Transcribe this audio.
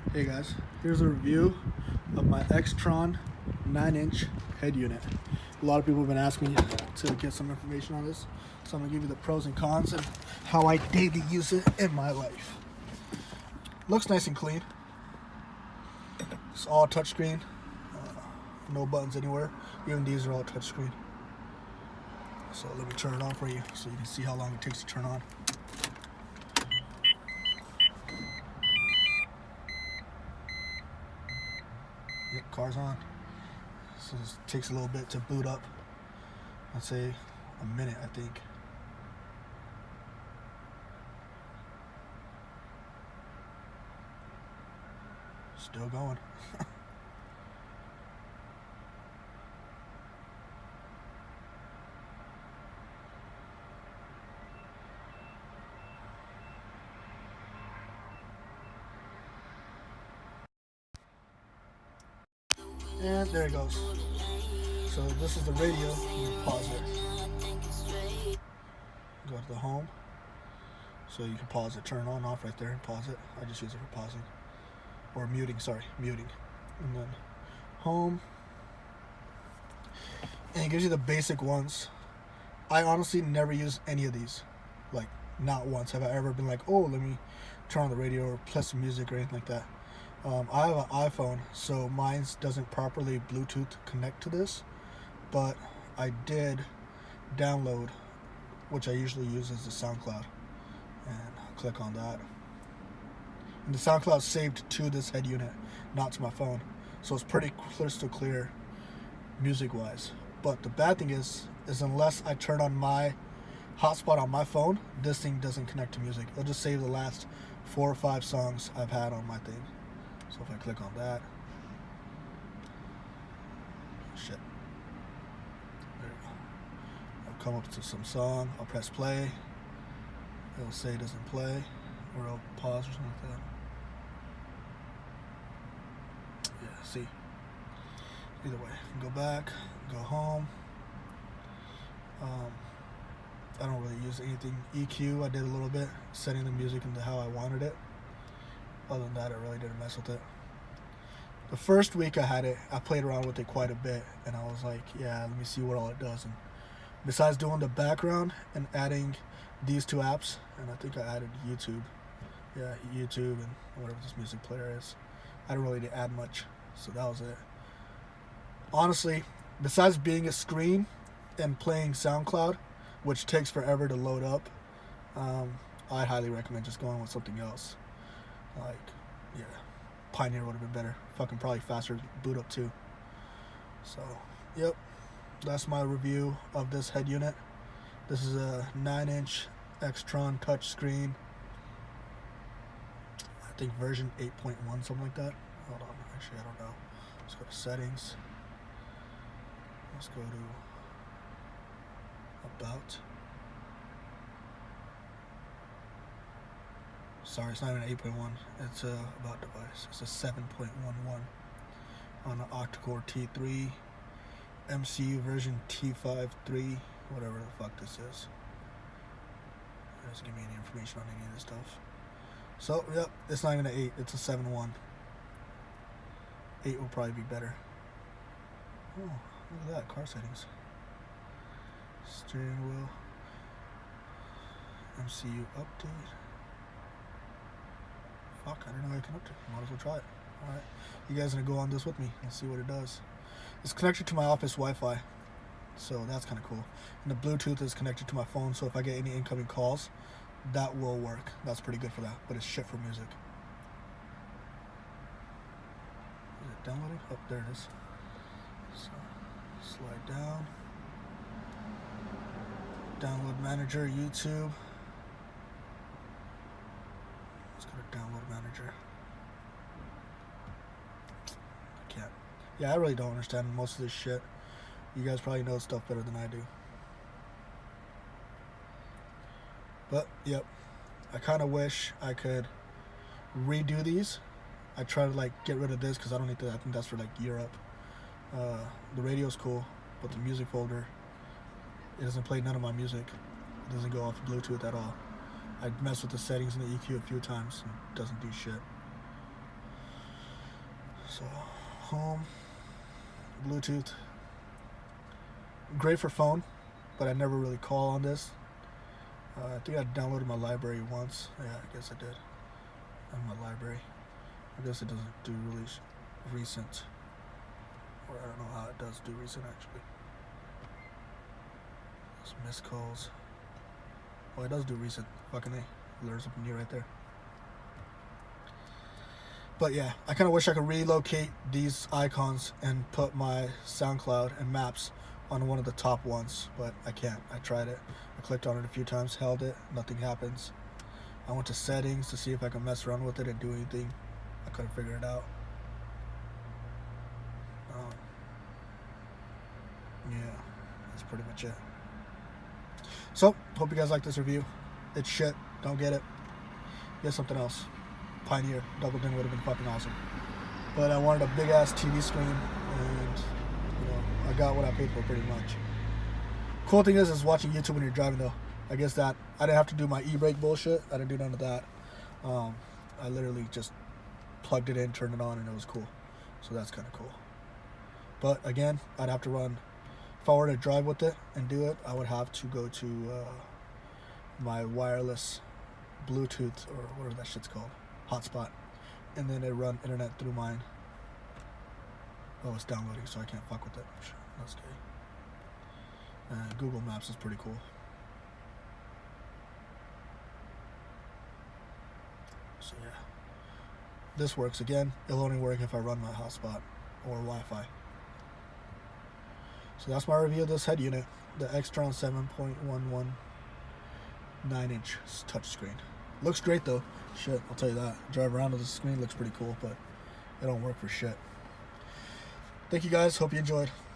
Hey guys, here's a review of my Xtron 9-inch head unit. A lot of people have been asking me to get some information on this, so I'm going to give you the pros and cons and how I daily use it in my life. Looks nice and clean. It's all touchscreen, no buttons anywhere. Even these are all touchscreen. So let me turn it on for you so you can see how long it takes to turn on. Yep, car's on. So it takes a little bit to boot up. I'd say a minute, I think. Still going. And there it goes. So this is the radio. You can pause it. Go to the home. So you can pause it, turn it on, off right there, and pause it. I just use it for pausing. Or muting, sorry, muting. And then home. And it gives you the basic ones. I honestly never use any of these. Like, not once have I ever been like, oh, let me turn on the radio or play some music or anything like that. I have an iPhone, so mine doesn't properly Bluetooth connect to this, but I did download, which I usually use as the SoundCloud, and I'll click on that. And the SoundCloud saved to this head unit, not to my phone, so it's pretty crystal clear music-wise. But the bad thing is unless I turn on my hotspot on my phone, this thing doesn't connect to music. It'll just save the last 4 or 5 songs I've had on my thing. So if I click on that, shit, there you go. I'll come up to some song, I'll press play, it'll say it doesn't play, or it'll pause or something like that. Yeah, see, either way, go back, go home. I don't really use anything. EQ, I did a little bit, setting the music into how I wanted it. Other than that, I really didn't mess with it. The first week I had it, I played around with it quite a bit, and I was like, yeah, let me see what all it does. And besides doing the background and adding these 2 apps, and I think I added YouTube. Yeah, YouTube and whatever this music player is. I didn't really add much, so that was it. Honestly, besides being a screen and playing SoundCloud, which takes forever to load up, I highly recommend just going with something else. Like, yeah, Pioneer would have been better. Fucking probably faster boot up too. So, yep, that's my review of this head unit. This is a 9-inch Xtron touchscreen. I think version 8.1, something like that. Hold on, actually I don't know. Let's go to settings. Let's go to about. Sorry, it's not even 8.1. It's a about device. It's a 7.11 on an octa-core T3 MCU version T53, whatever the fuck this is. It doesn't give me any information on any of this stuff. So, yep, it's not even an 8. It's a 7.1. 8 will probably be better. Oh, look at that. Car settings. Steering wheel. MCU update. Fuck, I didn't know I can update. Might as well try it. Alright. You guys are going to go on this with me and see what it does. It's connected to my office Wi-Fi. So that's kind of cool. And the Bluetooth is connected to my phone, so if I get any incoming calls, that will work. That's pretty good for that. But it's shit for music. Is it downloading? Oh, there it is. So, slide down. Download manager, YouTube. Let's go to download manager. I can't. Yeah, I really don't understand most of this shit. You guys probably know stuff better than I do. But, yep. I kind of wish I could redo these. I try to, like, get rid of this because I don't need to. I think that's for, like, Europe. The radio's cool, but the music folder, it doesn't play none of my music. It doesn't go off Bluetooth at all. I messed with the settings in the EQ a few times and it doesn't do shit. So, home, Bluetooth. Great for phone, but I never really call on this. I think I downloaded my library once. Yeah, I guess I did. In my library. I guess it doesn't do really recent. Or I don't know how it does do recent actually. Those missed calls. Oh, it does do recent. Fucking A. There's something new right there. But yeah, I kind of wish I could relocate these icons and put my SoundCloud and maps on one of the top ones, but I can't. I tried it. I clicked on it a few times, held it, nothing happens. I went to settings to see if I can mess around with it and do anything. I couldn't figure it out. Yeah, that's pretty much it. So, hope you guys like this review. It's shit. Don't get it. Get something else. Pioneer. Double din would have been fucking awesome. But I wanted a big ass TV screen, and I got what I paid for pretty much. Cool thing is watching YouTube when you're driving though. I guess that I didn't have to do my e-brake bullshit. I didn't do none of that. I literally just plugged it in, turned it on, and it was cool. So that's kind of cool. But again, I'd have to run. If I were to drive with it and do it, I would have to go to my wireless Bluetooth or whatever that shit's called, hotspot, and then it run internet through mine. Oh, it's downloading, so I can't fuck with it. That's gay. Google Maps is pretty cool. So yeah, this works. Again, it'll only work if I run my hotspot or Wi-Fi. So that's my review of this head unit, the Xtron 7.11 9-inch touchscreen. Looks great though. Shit, I'll tell you that. Drive around with the screen, looks pretty cool, but it don't work for shit. Thank you guys. Hope you enjoyed.